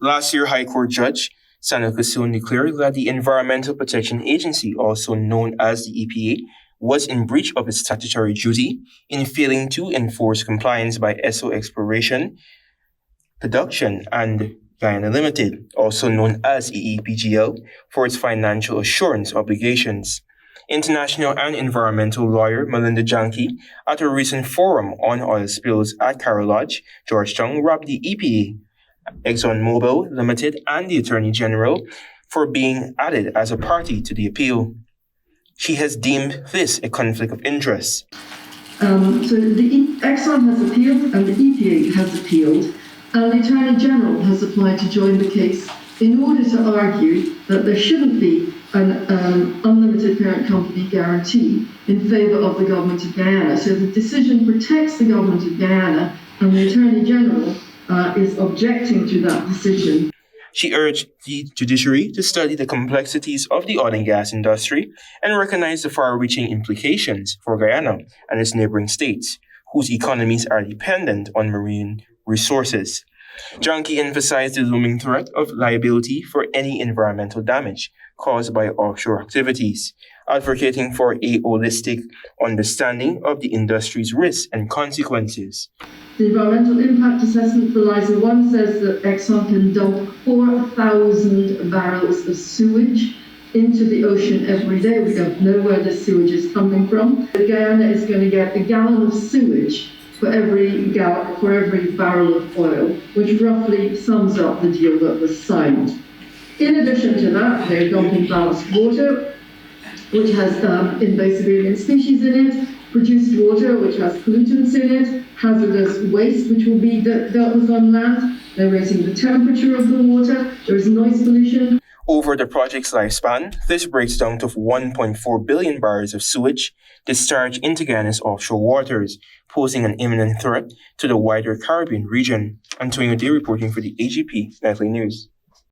Last year, High Court Judge Samuel Kasson declared that the Environmental Protection Agency, also known as the EPA, was in breach of its statutory duty in failing to enforce compliance by SO Exploration, Production, and Guyana Limited, also known as EEPGL, for its financial assurance obligations. International and environmental lawyer Melinda Janki, at a recent forum on oil spills at Carroll Lodge, Georgetown, rapped the EPA, Exxon Mobil Limited, and the Attorney General for being added as a party to the appeal. She has deemed this a conflict of interest. Exxon has appealed and the EPA has appealed, and the Attorney General has applied to join the case in order to argue that there shouldn't be an unlimited parent company guarantee in favour of the Government of Guyana. So the decision protects the Government of Guyana, and the Attorney General is objecting to that decision. She urged the judiciary to study the complexities of the oil and gas industry and recognize the far-reaching implications for Guyana and its neighboring states, whose economies are dependent on marine resources. Janki emphasized the looming threat of liability for any environmental damage caused by offshore activities, advocating for a holistic understanding of the industry's risks and consequences. The environmental impact assessment for Liza 1 says that Exxon can dump 4,000 barrels of sewage into the ocean every day. We don't know where the sewage is coming from. Guyana is going to get a gallon of sewage for every barrel of oil, which roughly sums up the deal that was signed. In addition to that, they're dumping ballast water, which has invasive alien species in it, produced water, which has pollutants in it, hazardous waste, which will be dealt with on land. They're raising the temperature of the water. There is noise pollution. Over the project's lifespan, this breaks down to 1.4 billion barrels of sewage discharged into Guyana's offshore waters, posing an imminent threat to the wider Caribbean region. Antonio Dey reporting for the AGP Nightly News.